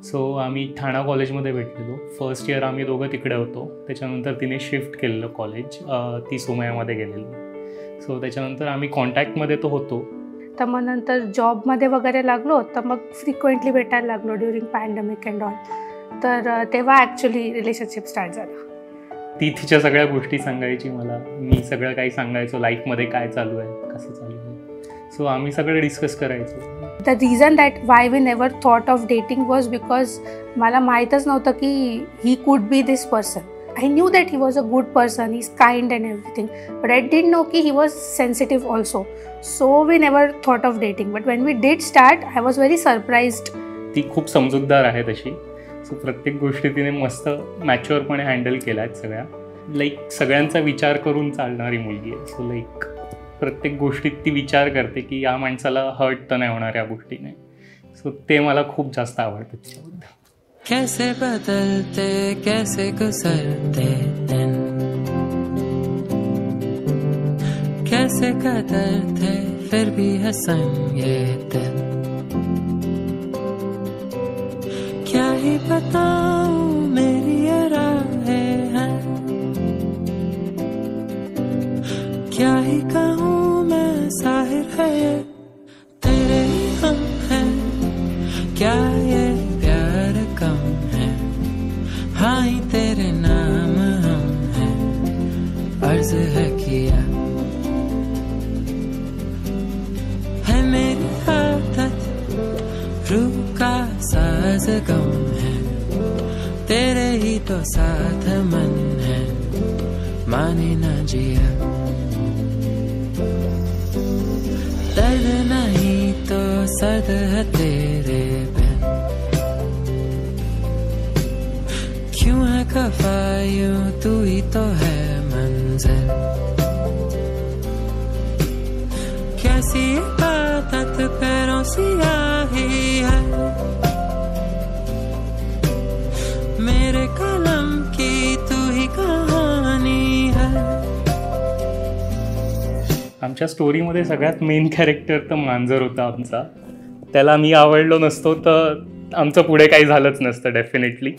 So आम्ही ठाणा कॉलेजमध्ये भेटलेलो. फर्स्ट इयर आम्ही दोघं तिकडे होतो. त्याच्यानंतर तिने शिफ्ट केलेलं कॉलेज, ती सोमयामध्ये गेलेली. सो त्याच्यानंतर आम्ही कॉन्टॅक्टमध्ये तो होतो. तर मग नंतर जॉबमध्ये वगैरे लागलो, तर मग फ्रिक्वेंटली भेटायला लागलो ड्युरिंग पॅन्डेमिक अँड ऑल. तर तेव्हा ॲक्च्युली रिलेशनशिप स्टार्ट झालं. ती तिच्या सगळ्या गोष्टी सांगायची मला, मी सगळं काही सांगायचो, लाईफमध्ये काय चालू आहे, कसं चालू आहे. सो आम्ही सगळं डिस्कस करायचो. The reason that why we never thought of dating was because मला माहीतच नव्हतं की ही could be this person. I knew that he was a good person, he's kind and everything, but I didn't know that he was sensitive also. So we never thought of dating, but when we did start, I was very surprised. ती खूप समजूतदार आहे तशी. So प्रत्येक गोष्टी तिने मस्त मॅच्युअरपणे handle केल्यात सगळ्या. लाईक सगळ्यांचा विचार करून चालणारी मुलगी आहे. सो लाईक प्रत्येक गोष्टीत ती विचार करते की या माणसाला हर्ट तर नाही होणार या गोष्टीने. सो ते मला खूप जास्त आवडतं तिच्याबद्दल. कैसे बदलते कैसे गुजरते दिन, कैसे कदरते फिर भी हसन ये दिल. क्या ही बताऊं मेरी ये राहें हैं, क्या ही कहूँ मैं साहिर है ये तेरे ही हम हैं. क्या ये प्यार कम है, हाँ ही तेरे नाम हम हैं. अर्ज है किया है मेरी आदत, रूह का साज गम है. तेरे ही तो साथ मन है, माने ना जिया. दर्द नहीं तो सद है तेरे बिन, क्यों है खफा यूं तू ही तो है मंजिल. कैसी आदत पैरों से आई है, मेरे कलम की तू ही कहानी है. आमच्या स्टोरीमध्ये सगळ्यात मेन कॅरेक्टर तर मांजर होता आमचा. त्याला मी आवडलो नसतो तर आमचं पुढे काही झालंच नसतं डेफिनेटली.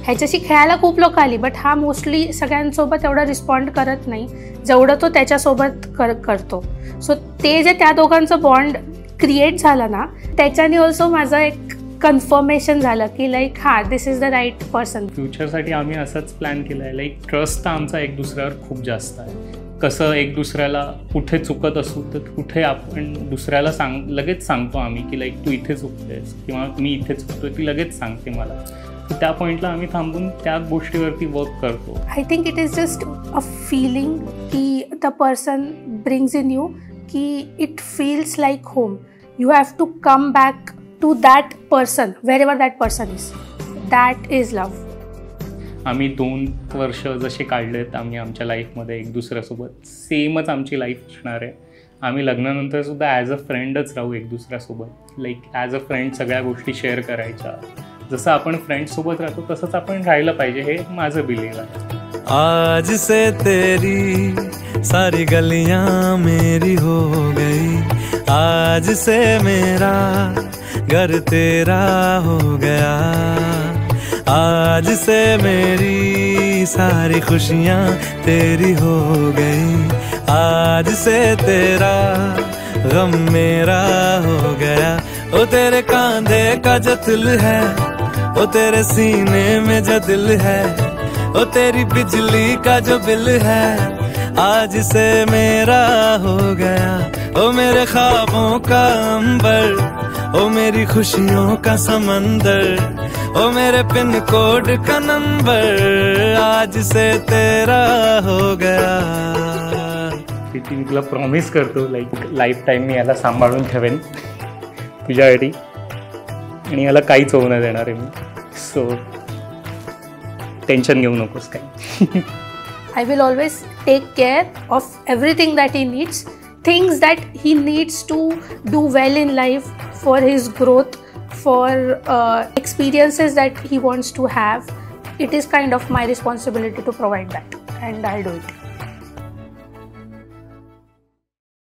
ह्याच्याशी खेळायला खूप लोक आली, बट हा मोस्टली सगळ्यांसोबत एवढं रिस्पॉन्ड करत नाही जेवढं तो त्याच्यासोबत करतो. सो ते जे त्या दोघांचं बॉन्ड क्रिएट झालं ना, त्याच्याने ऑल्सो माझं एक कन्फर्मेशन झालं की like this is the right person. फ्युचरसाठी आम्ही असंच प्लॅन केलं आहे. लाईक ट्रस्ट तर आमचा एक दुसऱ्यावर खूप जास्त आहे. कसं एक दुसऱ्याला कुठे चुकत असू तर कुठे आपण दुसऱ्याला लगेच सांगतो आम्ही की लाईक तू इथे चुकतेस किंवा मी इथे चुकतोय, ती लगेच सांगते मला. तर त्या पॉईंटला आम्ही थांबून त्या गोष्टीवरती वर्क करतो. I think it is just a feeling की the person brings in you की it feels like home. You have to come back to that person wherever that person is. That is love. आम्ही 2 वर्ष जसे काढलेत आम्ही आमच्या लाईफमध्ये एक दुसऱ्यासोबत, सेमच आमची लाईफ असणार आहे. आम्ही लग्नानंतर सुद्धा ॲज अ फ्रेंडच राहू एक दुसऱ्यासोबत. लाईक ॲज अ फ्रेंड सगळ्या गोष्टी शेअर करायच्या. जसं आपण फ्रेंड्ससोबत राहतो तसंच आपण राहिलं पाहिजे, हे माझं बिलीव आहे. आज से तेरी सारी गलियां मेरी हो गई, आज से मेरा घर तेरा हो गया. आज से मेरी सारी खुशियाँ तेरी हो गई, आज से तेरा गम मेरा हो गया. ओ तेरे कांधे का जो दिल है, ओ तेरे सीने में जो दिल है, ओ तेरी बिजली का जो बिल है, आज से मेरा हो गया. ओ मेरे ख्वाबों का अंबर, ओ मेरी खुशियों का समंदर, ओ मेरे पिन कोड का नंबर, आज से तेरा हो गया. ती तुला प्रॉमिस करतो लाईक लाईफ टाईम मी याला सांभाळून ठेवेन तुझ्यासाठी आणि याला काहीच होऊ न देणार आहे मी. सो टेन्शन घेऊ नकोस काही. I will always take care of everything that he needs, things that he needs to do well in life for his growth, for experiences that he wants to have. It is kind of my responsibility to provide that, and I'll do it.